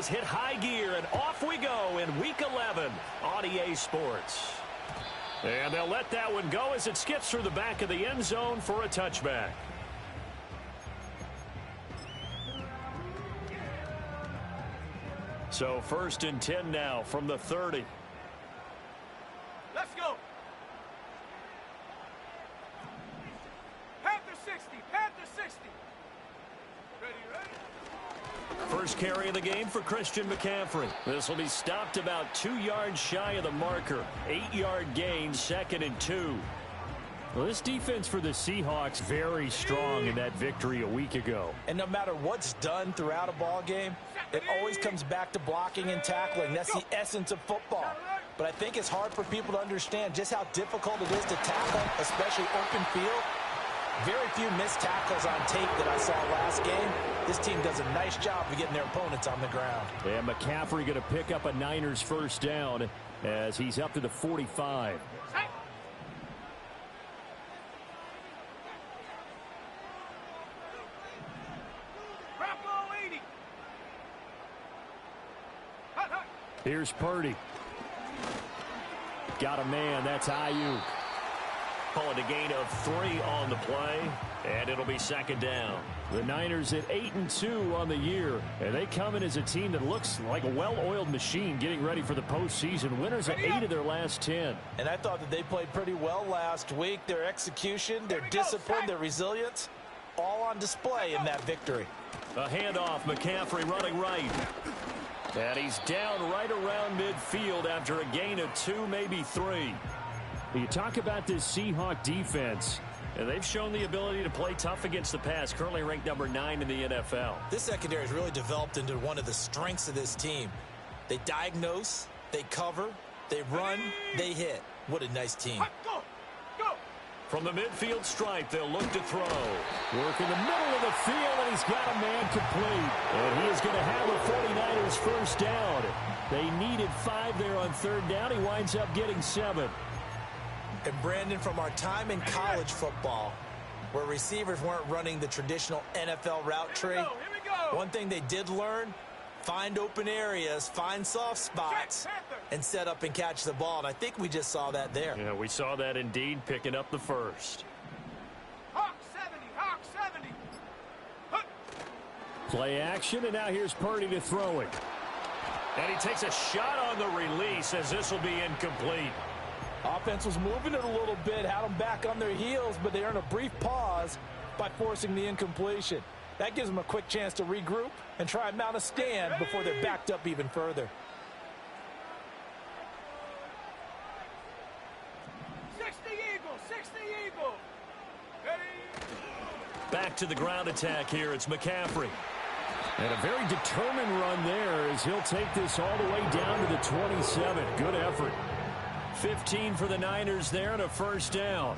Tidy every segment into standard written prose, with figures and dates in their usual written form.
has hit high gear, and off we go in Week 11 on EA Sports. And they'll let that one go as it skips through the back of the end zone for a touchback. So 1st and 10 now from the 30. Let's go. Panther 60. Panther 60. Ready. First carry of the game for Christian McCaffrey. This will be stopped about 2 yards shy of the marker. 8-yard gain, 2nd and 2. Well, this defense for the Seahawks very strong in that victory a week ago. And no matter what's done throughout a ball game, it always comes back to blocking and tackling. That's the essence of football. But I think it's hard for people to understand just how difficult it is to tackle, especially open field. Very few missed tackles on tape that I saw last game. This team does a nice job of getting their opponents on the ground. And McCaffrey going to pick up a Niners first down as he's up to the 45. Here's Purdy. Got a man. That's Ayuk. Call it a gain of 3 on the play, and it'll be 2nd down. The Niners at 8-2 on the year, and they come in as a team that looks like a well-oiled machine getting ready for the postseason. Winners at 8 of their last 10. And I thought that they played pretty well last week. Their execution, their discipline, their resilience, all on display in that victory. A handoff, McCaffrey running right. And he's down right around midfield after a gain of 2, maybe 3. You talk about this Seahawk defense. And they've shown the ability to play tough against the pass, currently ranked number 9 in the NFL. This secondary has really developed into one of the strengths of this team. They diagnose, they cover, they run, they hit. What a nice team. Go. Go. From the midfield stripe, they'll look to throw. Work in the middle of the field, and he's got a man complete. And he is going to have the 49ers first down. They needed 5 there on 3rd down. He winds up getting 7. And Brandon, from our time in college football, where receivers weren't running the traditional NFL route tree, one thing they did learn, find open areas, find soft spots, and set up and catch the ball. And I think we just saw that there. Yeah, we saw that indeed, picking up the first. Hawk 70, Hawk 70. Play action, and now here's Purdy to throw it. And he takes a shot on the release as this will be incomplete. Offense was moving it a little bit, had them back on their heels, but they earned a brief pause by forcing the incompletion. That gives them a quick chance to regroup and try and mount a stand before they're backed up even further. 60 Eagle, 60 Eagle. Ready. Back to the ground attack here. It's McCaffrey. And a very determined run there as he'll take this all the way down to the 27. Good effort. 15 for the Niners there and a first down.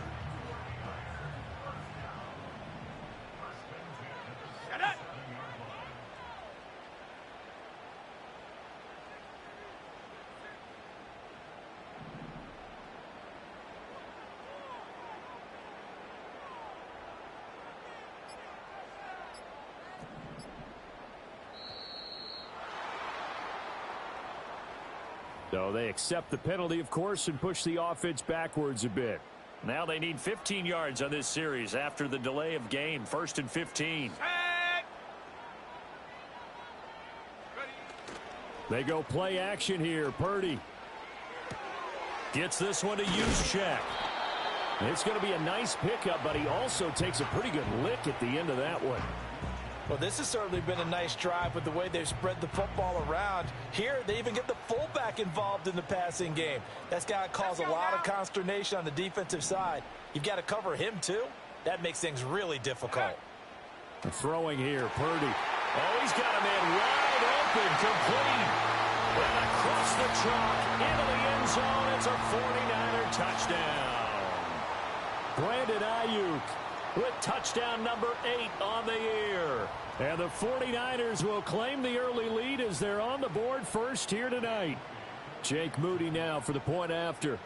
So they accept the penalty, of course, and push the offense backwards a bit. Now they need 15 yards on this series after the delay of game. 1st and 15. They go play action here. Purdy gets this one to Juszczyk. It's going to be a nice pickup, but he also takes a pretty good lick at the end of that one. Well, this has certainly been a nice drive with the way they've spread the football around. Here, they even get the fullback involved in the passing game. That's got to cause a lot of consternation on the defensive side. You've got to cover him, too. That makes things really difficult. Throwing here, Purdy. Oh, he's got a man wide open, complete. And across the chalk, into the end zone. It's a 49er touchdown. Brandon Ayuk with touchdown number 8 on the year. And the 49ers will claim the early lead as they're on the board first here tonight. Jake Moody now for the point after.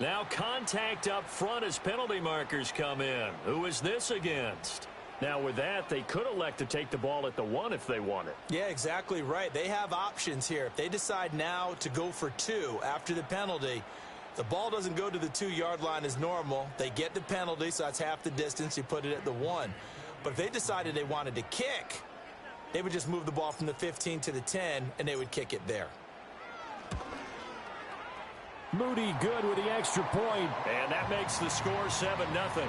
Now contact up front as penalty markers come in. Who is this against? Now with that, they could elect to take the ball at the 1 if they want it. Yeah, exactly right. They have options here. If they decide now to go for 2 after the penalty, the ball doesn't go to the 2-yard line as normal. They get the penalty, so that's half the distance. You put it at the 1. But if they decided they wanted to kick, they would just move the ball from the 15 to the 10, and they would kick it there. Moody good with the extra point. And that makes the score 7-0.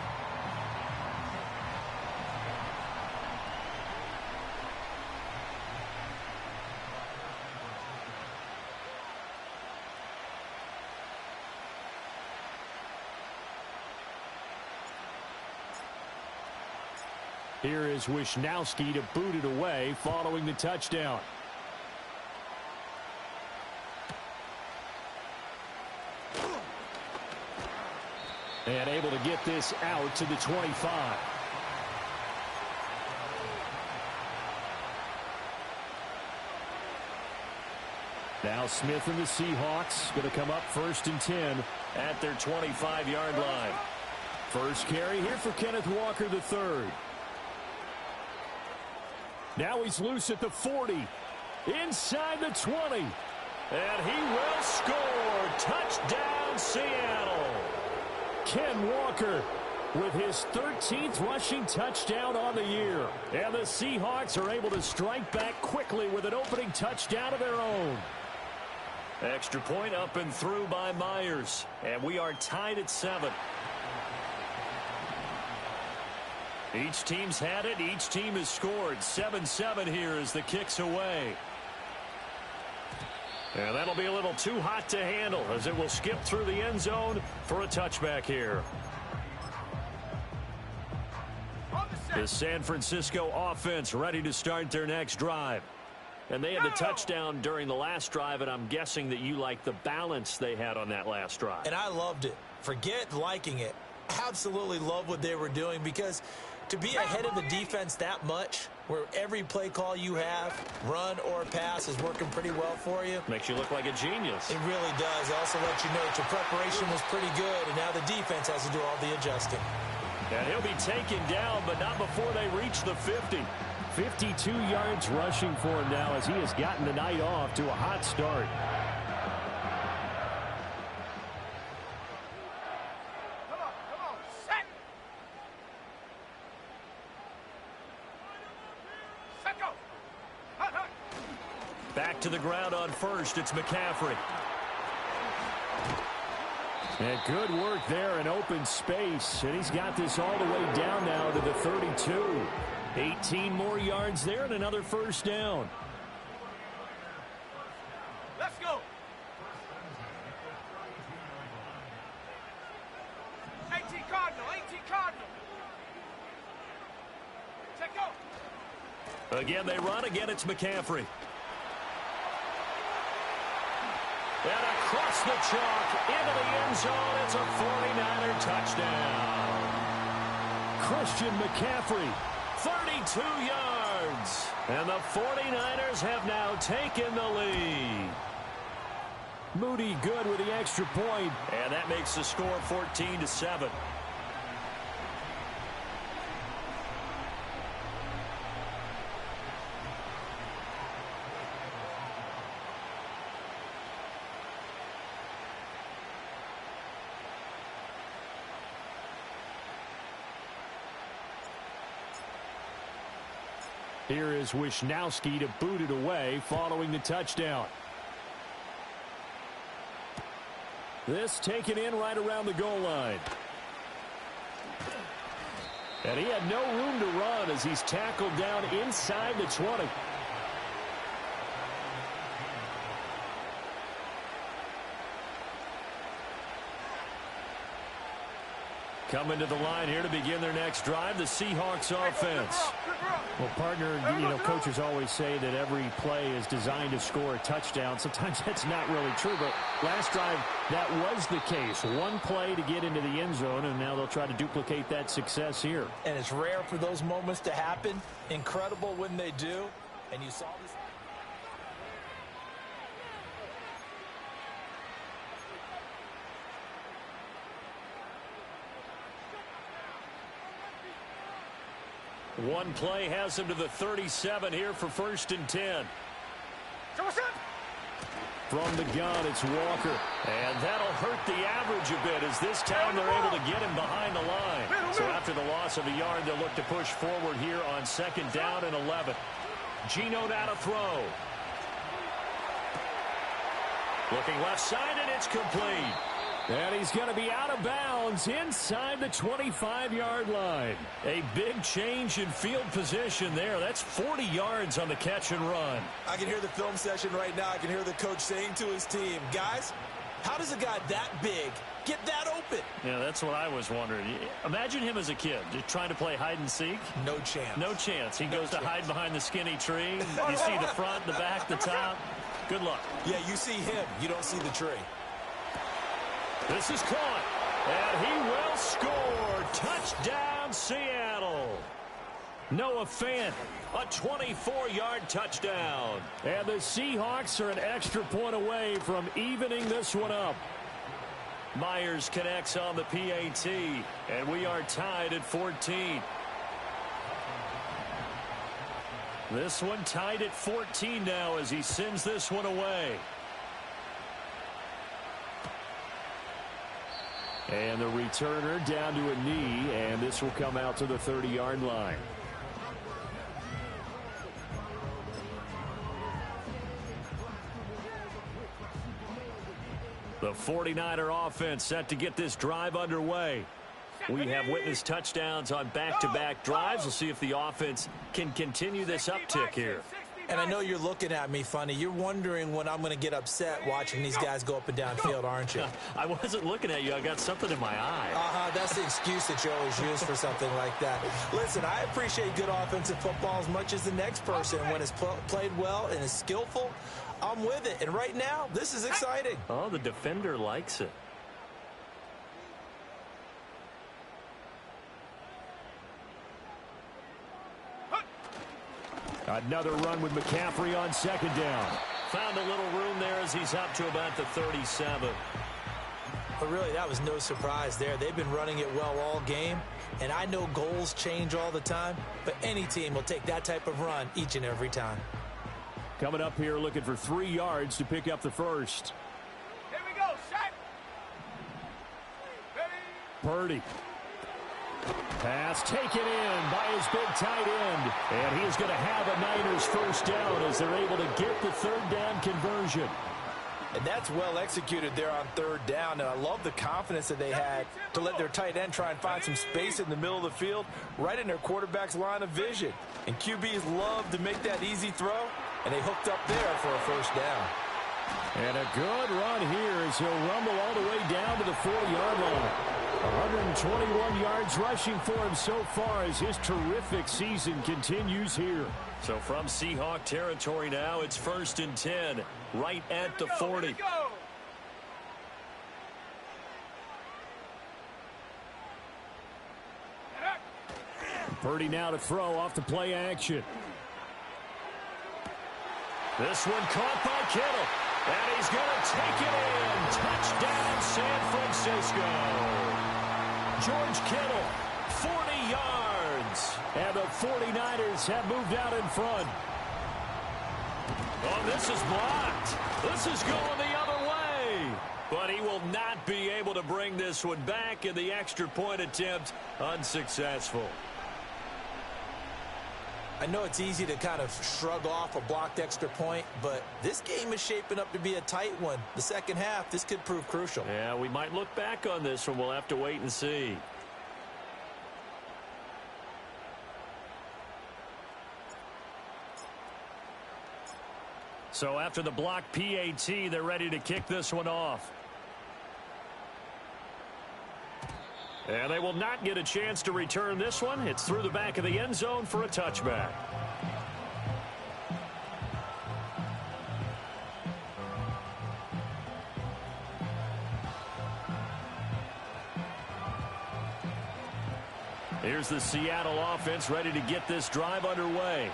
Here is Wisnowski to boot it away following the touchdown. And able to get this out to the 25. Now Smith and the Seahawks going to come up 1st and 10 at their 25-yard line. First carry here for Kenneth Walker III. Now he's loose at the 40. Inside the 20. And he will score. Touchdown, Seattle. Ken Walker with his 13th rushing touchdown on the year. And the Seahawks are able to strike back quickly with an opening touchdown of their own. Extra point up and through by Myers. And we are tied at 7. Each team's had it. Each team has scored. 7-7 here as the kick's away. And that'll be a little too hot to handle as it will skip through the end zone for a touchback here. The San Francisco offense ready to start their next drive. And they had the touchdown during the last drive, and I'm guessing that you like the balance they had on that last drive. And I loved it. Forget liking it. Absolutely love what they were doing, because to be ahead of the defense that much, where every play call you have, run or pass, is working pretty well for you. Makes you look like a genius. It really does. It also lets you know that your preparation was pretty good, and now the defense has to do all the adjusting. And he'll be taken down, but not before they reach the 50. 52 yards rushing for him now as he has gotten the night off to a hot start. Come on, set. Set, go. Hut, hut. Back to the ground on first. It's McCaffrey. And good work there in open space. And he's got this all the way down now to the 32. 18 more yards there and another first down. Let's go. 18 Cardinal, 18 Cardinal. Check go. Again, they run. Again, it's McCaffrey. And across the chalk into the end zone. It's a 49er touchdown. Christian McCaffrey. 32 yards. And the 49ers have now taken the lead. Moody good with the extra point. And that makes the score 14-7. Here is Wisnowski to boot it away following the touchdown. This taken in right around the goal line. And he had no room to run as he's tackled down inside the 20. Coming to the line here to begin their next drive, the Seahawks offense. Well, partner, coaches always say that every play is designed to score a touchdown. Sometimes that's not really true, but last drive, that was the case. One play to get into the end zone, and now they'll try to duplicate that success here. And it's rare for those moments to happen. Incredible when they do. And you saw this. One play has him to the 37 here for 1st and 10. From the gun, it's Walker. And that'll hurt the average a bit as this time they're able to get him behind the line. So after the loss of a yard, they'll look to push forward here on 2nd down and 11. Geno now to throw. Looking left side, and it's complete. And he's going to be out of bounds inside the 25-yard line. A big change in field position there. That's 40 yards on the catch and run. I can hear the film session right now. I can hear the coach saying to his team, guys, how does a guy that big get that open? Yeah, that's what I was wondering. Imagine him as a kid, just trying to play hide and seek. No chance. No chance. He goes to hide behind the skinny tree. You see the front, the back, the top. Good luck. Yeah, you see him. You don't see the tree. This is caught, and he will score. Touchdown, Seattle. Noah Fant, a 24-yard touchdown. And the Seahawks are an extra point away from evening this one up. Myers connects on the PAT, and we are tied at 14. This one tied at 14 now as he sends this one away. And the returner down to a knee, and this will come out to the 30-yard line. The 49er offense set to get this drive underway. We have witnessed touchdowns on back-to-back drives. We'll see if the offense can continue this uptick here. And I know you're looking at me funny. You're wondering when I'm going to get upset watching these guys go up and down field, aren't you? I wasn't looking at you. I got something in my eye. That's the excuse that you always use for something like that. Listen, I appreciate good offensive football as much as the next person. When it's played well and is skillful, I'm with it. And right now, this is exciting. Oh, the defender likes it. Another run with McCaffrey on 2nd down. Found a little room there as he's up to about the 37. But really, that was no surprise there. They've been running it well all game. And I know goals change all the time, but any team will take that type of run each and every time. Coming up here looking for 3 yards to pick up the first. Here we go, set. Purdy. Pass taken in by his big tight end. And he is going to have a Niners first down as they're able to get the 3rd down conversion. And that's well executed there on 3rd down. And I love the confidence that they had to let their tight end try and find some space in the middle of the field, right in their quarterback's line of vision. And QBs love to make that easy throw, and they hooked up there for a first down. And a good run here as he'll rumble all the way down to the 4-yard line. 121 yards rushing for him so far as his terrific season continues here. So from Seahawk territory now, it's 1st and 10, right at the 40. Purdy now to throw off the play action. This one caught by Kittle. And he's going to take it in. Touchdown, San Francisco. George Kittle, 40 yards. And the 49ers have moved out in front. Oh, this is blocked. This is going the other way. But he will not be able to bring this one back, and the extra point attempt unsuccessful. I know it's easy to kind of shrug off a blocked extra point, but this game is shaping up to be a tight one. The second half, this could prove crucial. Yeah, we might look back on this one. We'll have to wait and see. So after the block PAT, they're ready to kick this one off. And they will not get a chance to return this one. It's through the back of the end zone for a touchback. Here's the Seattle offense ready to get this drive underway.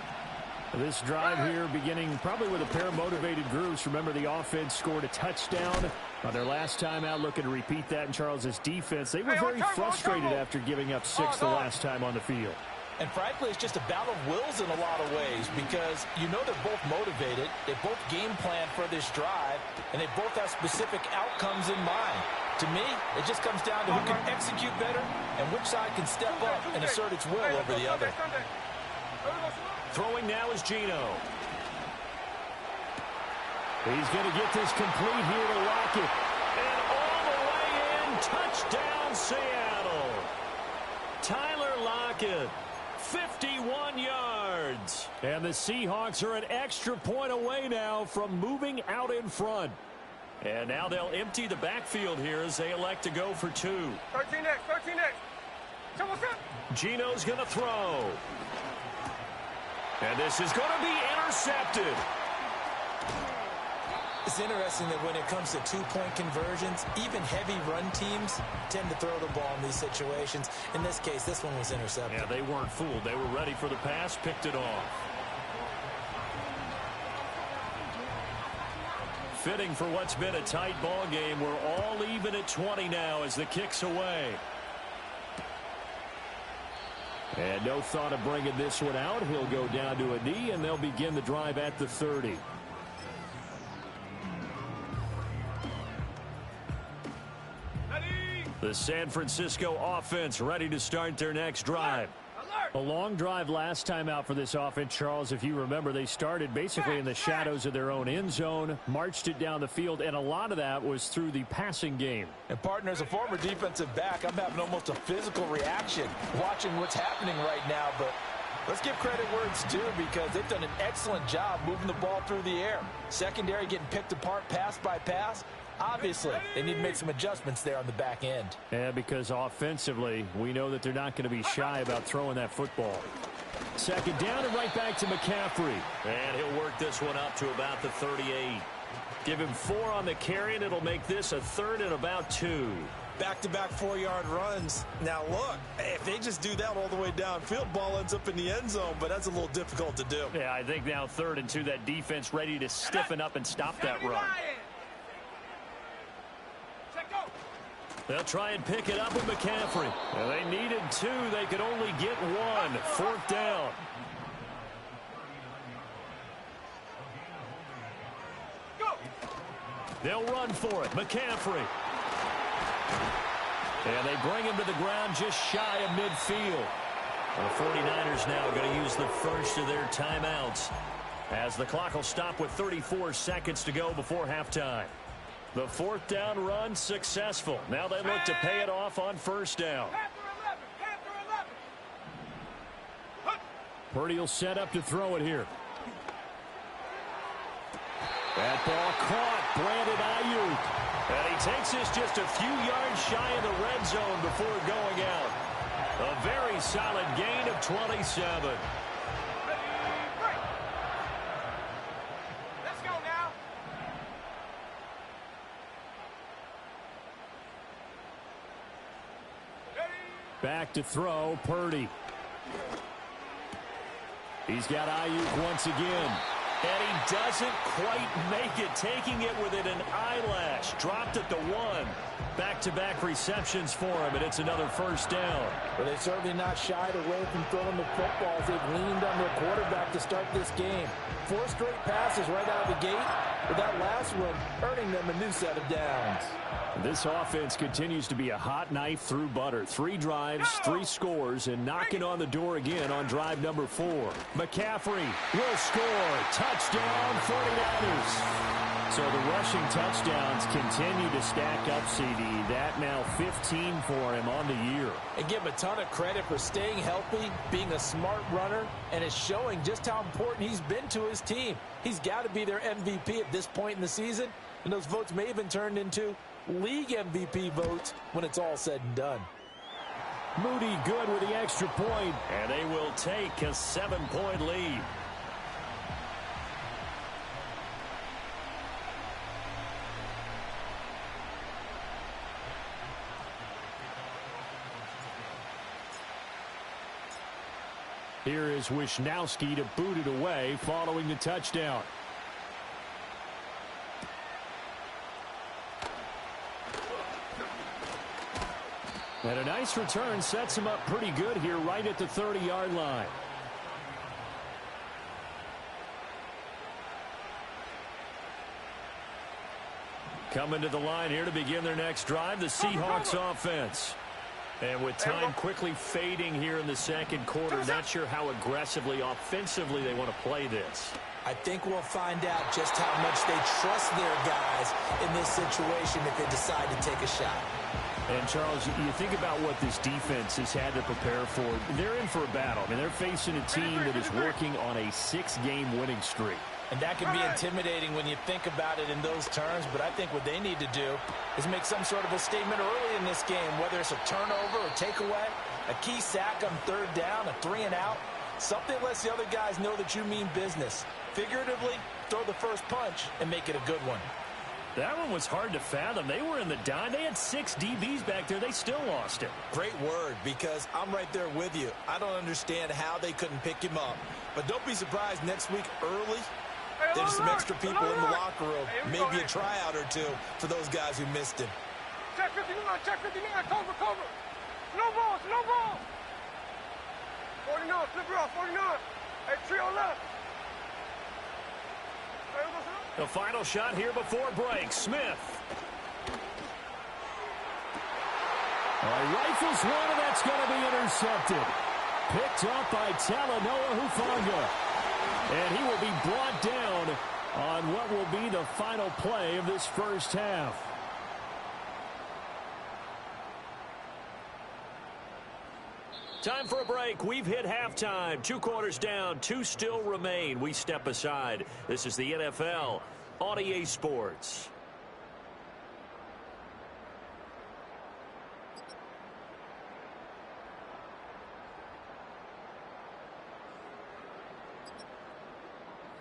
This drive here beginning probably with a pair of motivated groups. Remember, the offense scored a touchdown on their last time out, looking to repeat that in Charles's defense. They were very frustrated after giving up 6 the last time on the field. And frankly, it's just a battle of wills in a lot of ways because you know they're both motivated, they both game plan for this drive, and they both have specific outcomes in mind. To me, it just comes down to who can execute better and which side can step up and assert its will over the other. Throwing now is Geno. He's going to get this complete here to Lockett. And all the way in, touchdown Seattle. Tyler Lockett, 51 yards. And the Seahawks are an extra point away now from moving out in front. And now they'll empty the backfield here as they elect to go for 2. 13 next, 13 next. Geno's going to throw. And this is going to be intercepted. It's interesting that when it comes to two-point conversions, even heavy run teams tend to throw the ball in these situations. In this case, this one was intercepted. Yeah, they weren't fooled. They were ready for the pass, picked it off. Fitting for what's been a tight ball game. We're all even at 20 now as the kick's away. And no thought of bringing this one out. He'll go down to a knee, and they'll begin the drive at the 30. The San Francisco offense ready to start their next drive. A long drive last time out for this offense, Charles. If you remember, they started basically in the shadows of their own end zone, marched it down the field, and a lot of that was through the passing game. And, partner, as a former defensive back, I'm having almost a physical reaction watching what's happening right now. But let's give credit where it's due because they've done an excellent job moving the ball through the air. Secondary getting picked apart pass by pass. Obviously, they need to make some adjustments there on the back end. Yeah, because offensively, we know that they're not going to be shy about throwing that football. Second down and right back to McCaffrey. And he'll work this one up to about the 38. Give him 4 on the carry, and it'll make this a 3rd and about 2. Back-to-back 4-yard runs. Now, look, if they just do that all the way downfield, ball ends up in the end zone, but that's a little difficult to do. Yeah, I think now 3rd and 2, that defense ready to stiffen up and stop that run. They'll try and pick it up with McCaffrey. Well, they needed 2. They could only get 1. 4th down. Go. They'll run for it. McCaffrey. And they bring him to the ground just shy of midfield. The 49ers now going to use the first of their timeouts as the clock will stop with 34 seconds to go before halftime. The 4th down run successful. Now they look to pay it off on 1st down. Purdy will set up to throw it here. That ball caught. Brandon Ayuk. And he takes this just a few yards shy of the red zone before going out. A very solid gain of 27. Back to throw, Purdy. He's got Ayuk once again. And he doesn't quite make it, taking it within an eyelash. Dropped at the 1. Back-to-back receptions for him, and it's another 1st down. But they've certainly not shied away from throwing the footballs. They've leaned on their quarterback to start this game. 4 straight passes right out of the gate, with that last one earning them a new set of downs. This offense continues to be a hot knife through butter. 3 drives, 3 scores, and knocking on the door again on drive number 4. McCaffrey will score. Touchdown, 49ers. So the rushing touchdowns continue to stack up, CD. That now 15 for him on the year. And give him a ton of credit for staying healthy, being a smart runner, and it's showing just how important he's been to his team. He's got to be their MVP at this point in the season, and those votes may have been turned into league MVP votes when it's all said and done. Moody good with the extra point. And they will take a 7-point lead. Here is Wisnowski to boot it away following the touchdown. And a nice return sets him up pretty good here right at the 30-yard line. Coming to the line here to begin their next drive, the Seahawks offense. And with time quickly fading here in the second quarter, not sure how aggressively, offensively they want to play this. I think we'll find out just how much they trust their guys in this situation if they decide to take a shot. And, Charles, you think about what this defense has had to prepare for. They're in for a battle. I mean, they're facing a team that is working on a 6-game winning streak. And that can be intimidating when you think about it in those terms, but I think what they need to do is make some sort of a statement early in this game, whether it's a turnover or takeaway, a key sack on third down, a 3-and-out, something lets the other guys know that you mean business. Figuratively, throw the first punch and make it a good one. That one was hard to fathom. They were in the dime. They had 6 DBs back there. They still lost it. Great word, because I'm right there with you. I don't understand how they couldn't pick him up. But don't be surprised next week early, there's some extra people in the locker room. Maybe a tryout or two for those guys who missed him. Check 59, cover, cover. No balls, no balls. 49, flip it off, 49. Hey, trio left. The final shot here before break. Smith. Rifles one, and that's going to be intercepted. Picked up by Talanoa Hufanga. And he will be brought down on what will be the final play of this first half. Time for a break. We've hit halftime. 2 quarters down. 2 still remain. We step aside. This is the NFL on EA Sports.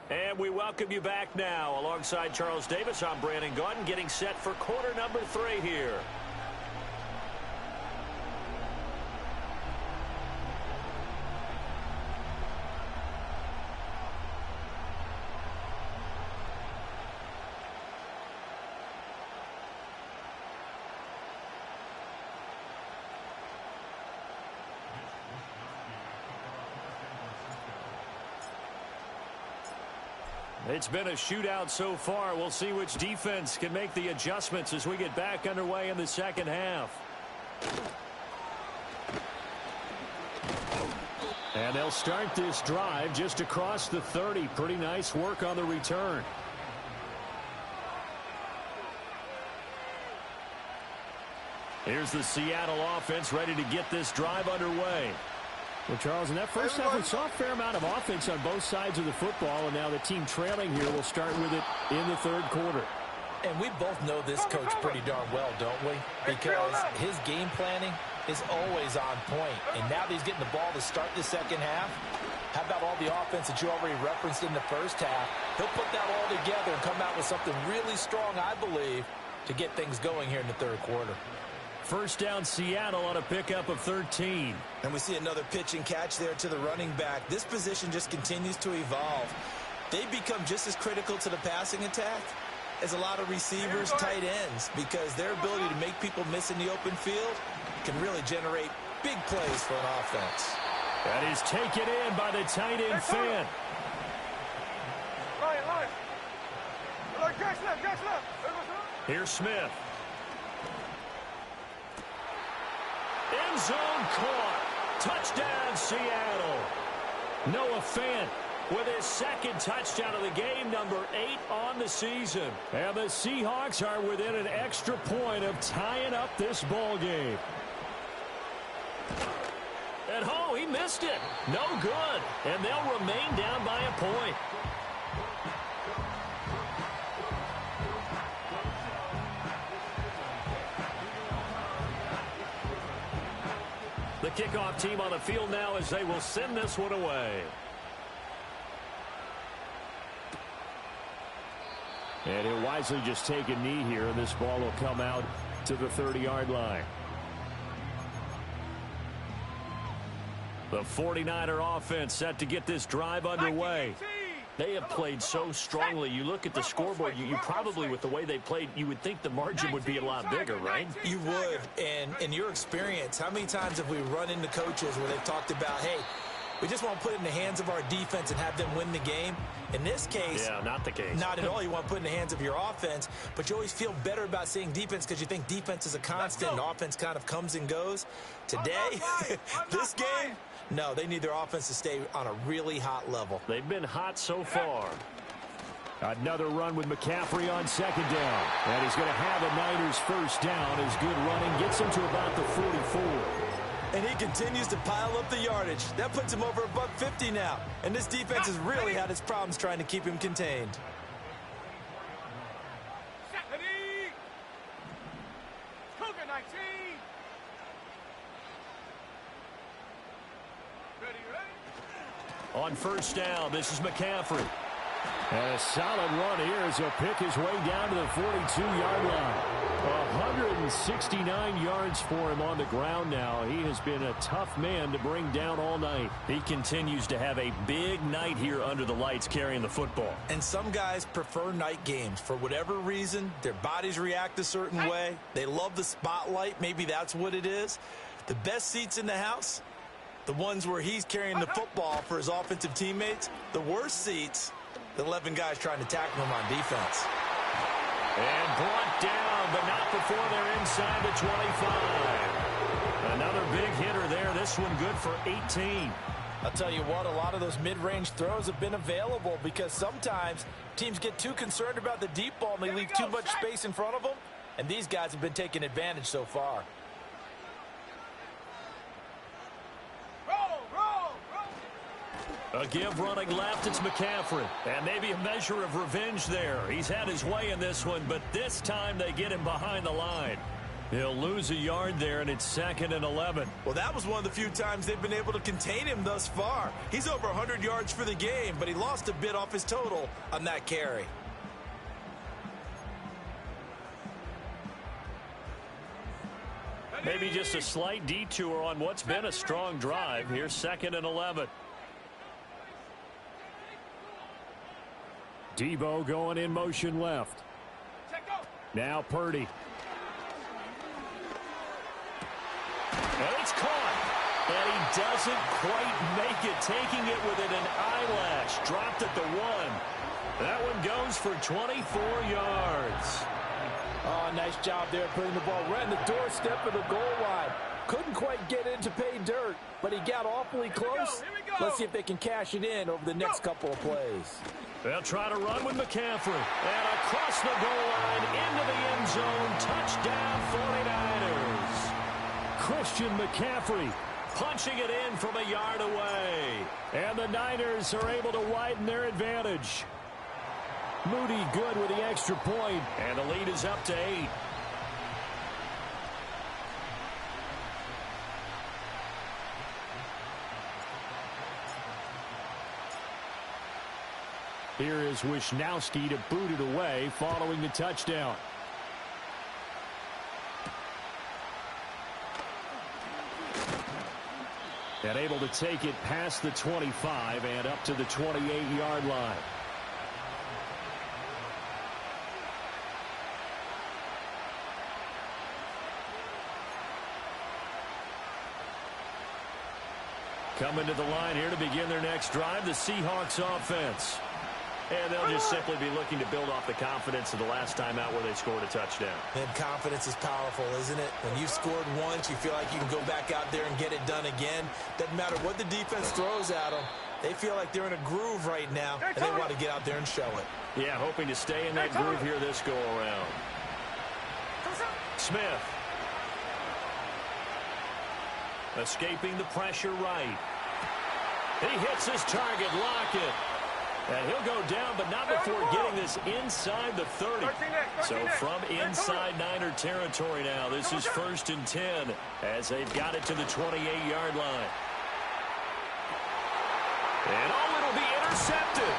And we welcome you back now. Alongside Charles Davis, I'm Brandon Gaudin, getting set for quarter number 3 here. It's been a shootout so far. We'll see which defense can make the adjustments as we get back underway in the second half. And they'll start this drive just across the 30. Pretty nice work on the return. Here's the Seattle offense ready to get this drive underway. Well, Charles, in that first half, we saw a fair amount of offense on both sides of the football, and now the team trailing here will start with it in the third quarter. And we both know this coach pretty darn well, don't we? Because his game planning is always on point. And now that he's getting the ball to start the second half, how about all the offense that you already referenced in the first half? He'll put that all together and come out with something really strong, I believe, to get things going here in the third quarter. First down, Seattle on a pickup of 13. And we see another pitch and catch there to the running back. This position just continues to evolve. They become just as critical to the passing attack as a lot of receivers, tight ends, because their ability to make people miss in the open field can really generate big plays for an offense. That is taken in by the tight end fan. Here's Smith. End zone caught. Touchdown, Seattle. Noah Fant with his second touchdown of the game, number 8 on the season. And the Seahawks are within an extra point of tying up this ball game. And oh, he missed it. No good. And they'll remain down by a point. The kickoff team on the field now as they will send this one away. And he'll wisely just take a knee here, and this ball will come out to the 30-yard line. The 49er offense set to get this drive underway. They have played so strongly. You look at the scoreboard, you probably, with the way they played, you would think the margin would be a lot bigger, right? You would. And in your experience, how many times have we run into coaches where they've talked about, hey, we just want to put it in the hands of our defense and have them win the game? In this case, yeah, not the case. Not at all. You want to put it in the hands of your offense, but you always feel better about seeing defense because you think defense is a constant and offense kind of comes and goes. Today, this game, no, they need their offense to stay on a really hot level. They've been hot so far. Another run with McCaffrey on second down. And he's going to have a Niners first down. His good running gets him to about the 44. And he continues to pile up the yardage. That puts him over $150 now. And this defense has really had its problems trying to keep him contained. On first down, this is McCaffrey. And a solid run here as he'll pick his way down to the 42-yard line. 169 yards for him on the ground now. He has been a tough man to bring down all night. He continues to have a big night here under the lights carrying the football. And some guys prefer night games. For whatever reason, their bodies react a certain way. They love the spotlight. Maybe that's what it is. The best seats in the house, the ones where he's carrying the football for his offensive teammates. The worst seats, the 11 guys trying to tackle him on defense. And brought down, but not before they're inside the 25. Another big hitter there. This one good for 18. I'll tell you what, a lot of those mid-range throws have been available because sometimes teams get too concerned about the deep ball and they leave too much space in front of them. And these guys have been taking advantage so far. A give running left, it's McCaffrey. And maybe a measure of revenge there. He's had his way in this one, but this time they get him behind the line. He'll lose a yard there, and it's 2nd and 11. Well, that was one of the few times they've been able to contain him thus far. He's over 100 yards for the game, but he lost a bit off his total on that carry. Maybe just a slight detour on what's been a strong drive. Here's 2nd and 11. Debo going in motion left. Now Purdy. And it's caught. And he doesn't quite make it. Taking it within an eyelash. Dropped at the 1. That one goes for 24 yards. Oh, nice job there putting the ball right in the doorstep of the goal line. Couldn't quite get in to pay dirt, but he got awfully close. Let's see if they can cash it in over the next couple of plays. They'll try to run with McCaffrey. And across the goal line, into the end zone. Touchdown, 49ers. Christian McCaffrey punching it in from a yard away. And the Niners are able to widen their advantage. Moody good with the extra point. And the lead is up to 8. Here is Wisnowski to boot it away following the touchdown. And able to take it past the 25 and up to the 28-yard line. Coming to the line here to begin their next drive, the Seahawks offense. And they'll just simply be looking to build off the confidence of the last time out where they scored a touchdown. And confidence is powerful, isn't it? When you've scored once, you feel like you can go back out there and get it done again. Doesn't matter what the defense throws at them. They feel like they're in a groove right now, and they want to get out there and show it. Yeah, hoping to stay in that groove here this go-around. Smith. Escaping the pressure right. He hits his target, Lockett. And he'll go down, but not before getting this inside the 30. So from inside Niner territory now, this is 1st and 10 as they've got it to the 28-yard line. And it'll be intercepted.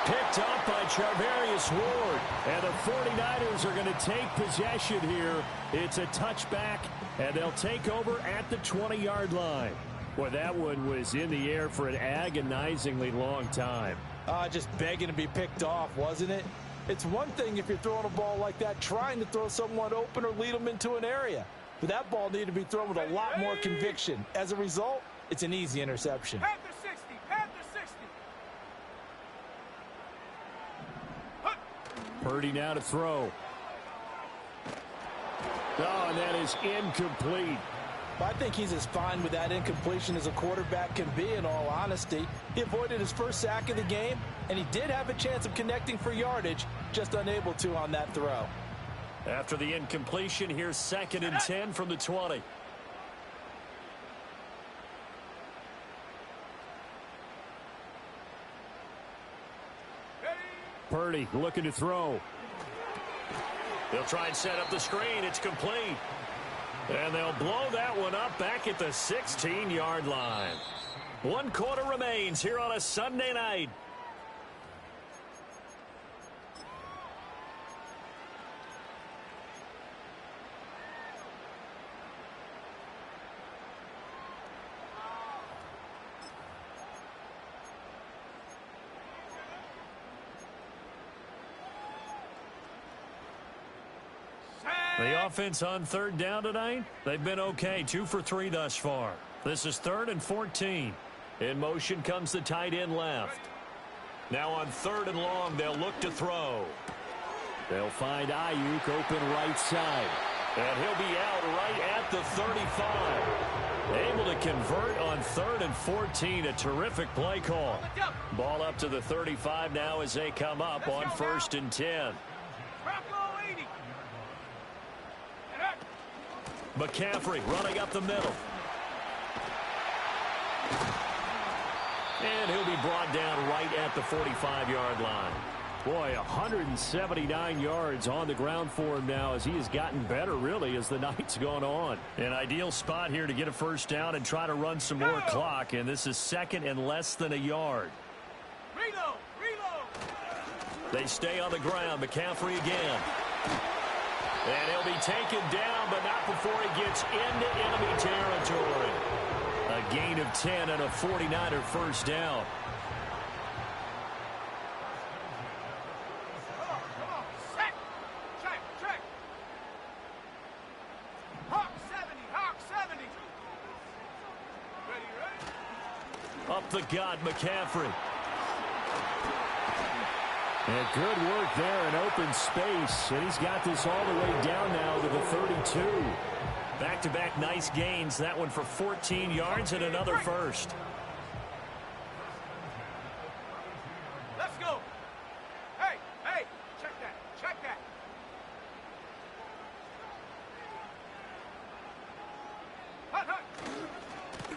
Picked up by Charvarius Ward. And the 49ers are going to take possession here. It's a touchback, and they'll take over at the 20-yard line. Boy, that one was in the air for an agonizingly long time. Just begging to be picked off, wasn't it? It's one thing if you're throwing a ball like that, trying to throw someone open or lead them into an area. But that ball needed to be thrown with a lot more conviction. As a result, it's an easy interception. Panther 60, Panther 60. Purdy now to throw. Oh, and that is incomplete. I think he's as fine with that incompletion as a quarterback can be, in all honesty. He avoided his first sack of the game, and he did have a chance of connecting for yardage, just unable to on that throw. After the incompletion, here's 2nd and 10 from the 20. Purdy looking to throw. They'll try and set up the screen. It's complete. And they'll blow that one up back at the 16-yard line. 1 quarter remains here on a Sunday night. The offense on 3rd down tonight, they've been okay. 2 for 3 thus far. This is 3rd and 14. In motion comes the tight end left. Now on 3rd and long, they'll look to throw. They'll find Ayuk open right side. And he'll be out right at the 35. Able to convert on 3rd and 14. A terrific play call. Ball up to the 35 now as they come up on 1st and 10. McCaffrey running up the middle. And he'll be brought down right at the 45-yard line. Boy, 179 yards on the ground for him now as he has gotten better, really, as the night's gone on. An ideal spot here to get a 1st down and try to run some more clock, and this is 2nd and less than a yard. Reload, reload. They stay on the ground. McCaffrey again. And he'll be taken down, but not before he gets into enemy territory. A gain of 10 and a 49er 1st down. Check. Hawk 70. Ready. Up the gut, McCaffrey. And good work there in open space. And he's got this all the way down now to the 32. Back-to-back nice gains. That one for 14 yards and another 1st. Let's go. Hey, check that.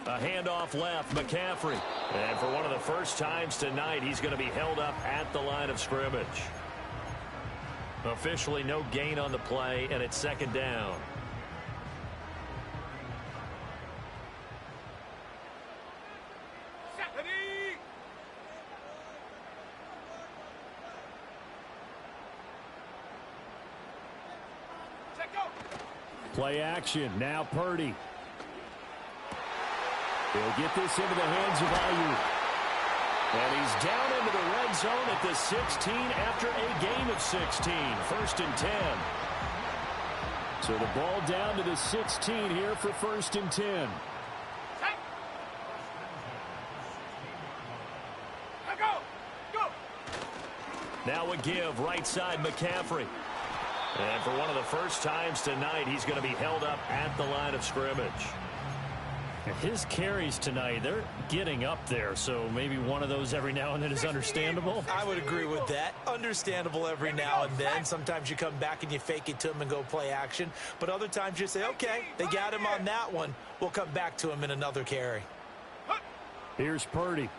A handoff left, McCaffrey. And for one of the first times tonight, he's going to be held up at the line of scrimmage. Officially no gain on the play, and it's 2nd down. Play action. Now Purdy. He'll get this into the hands of Ayuk. And he's down into the red zone at the 16 after a gain of 16. 1st and 10. So the ball down to the 16 here for 1st and 10. Go. Now a give, right side McCaffrey. And for one of the first times tonight, he's going to be held up at the line of scrimmage. His carries tonight, they're getting up there, so maybe one of those every now and then is understandable. I would agree with that. Understandable every now and then. Sometimes you come back and you fake it to him and go play action. But other times you say, okay, they got him on that one. We'll come back to him in another carry. Here's Purdy.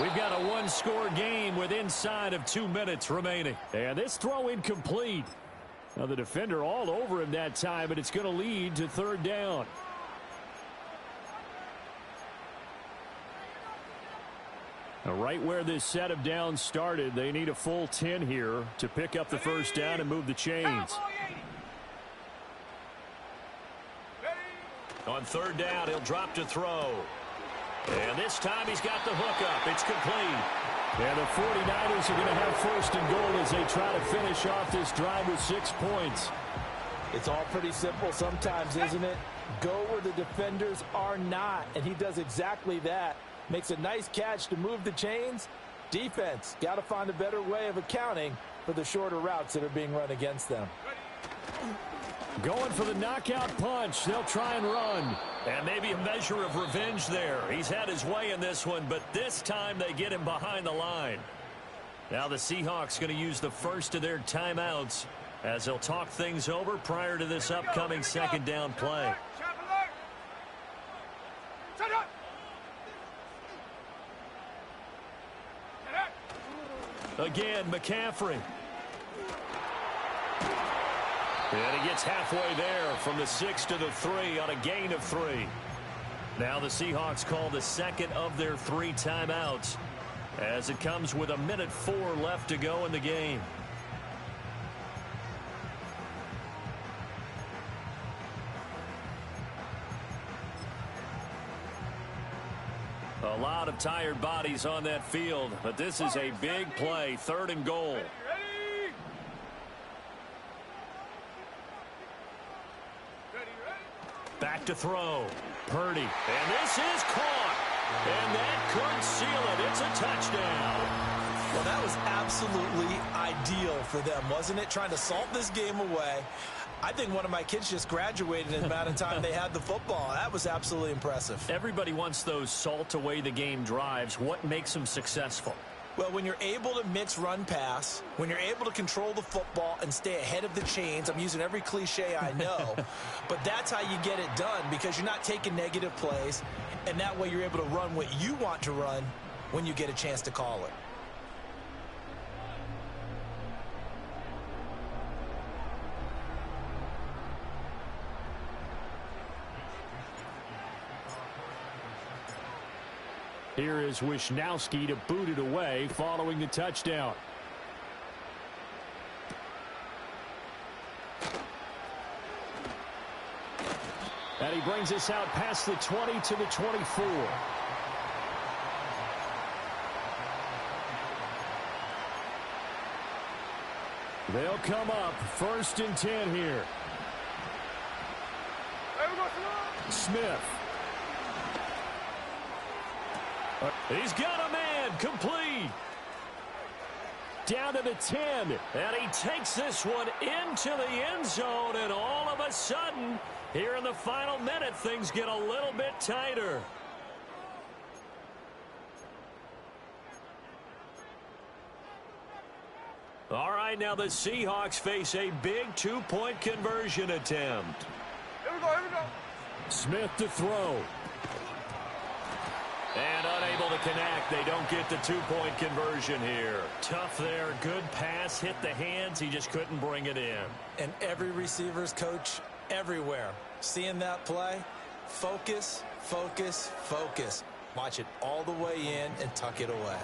We've got a one-score game with inside of 2 minutes remaining. And this throw incomplete. Now the defender all over him that time, but it's going to lead to 3rd down. Now right where this set of downs started, they need a full 10 here to pick up the 1st down and move the chains. On third down, he'll drop to throw. And this time he's got the hook up. It's complete. Yeah, the 49ers are going to have first and goal as they try to finish off this drive with 6 points. It's all pretty simple sometimes, isn't it? Go where the defenders are not, and he does exactly that. Makes a nice catch to move the chains. Defense, got to find a better way of accounting for the shorter routes that are being run against them. Going for the knockout punch. They'll try and run. And maybe a measure of revenge there. He's had his way in this one, but this time they get him behind the line. Now the Seahawks going to use the first of their timeouts as they'll talk things over prior to this upcoming second down play. Again, McCaffrey. And he gets halfway there from the 6 to the 3 on a gain of 3. Now the Seahawks call the second of their 3 timeouts as it comes with 1:04 left to go in the game. A lot of tired bodies on that field, but this is a big play, 3rd and goal. Back to throw. Purdy. And this is caught. And that could seal it. It's a touchdown. Well, that was absolutely ideal for them, wasn't it? Trying to salt this game away. I think one of my kids just graduated in the amount of time they had the football. That was absolutely impressive. Everybody wants those salt away the game drives. What makes them successful? Well, when you're able to mix run pass, when you're able to control the football and stay ahead of the chains, I'm using every cliche I know, but that's how you get it done because you're not taking negative plays, and that way you're able to run what you want to run when you get a chance to call it. Here is Wisnowski to boot it away following the touchdown. And he brings us out past the 20 to the 24. They'll come up 1st and 10 here. Smith. He's got a man, complete. Down to the 10. And he takes this one into the end zone, and all of a sudden, here in the final minute, things get a little bit tighter. All right, now the Seahawks face a big 2-point conversion attempt. Here we go. Smith to throw. And unable to connect. They don't get the 2-point conversion here. Tough there. Good pass. Hit the hands. He just couldn't bring it in. And every receiver's coach everywhere. Seeing that play, focus, focus, focus. Watch it all the way in and tuck it away.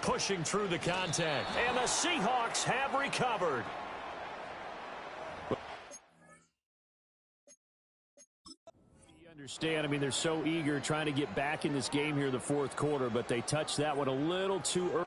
Pushing through the contact. And the Seahawks have recovered. Understand, I mean, they're so eager trying to get back in this game here in the 4th quarter, but they touched that one a little too early.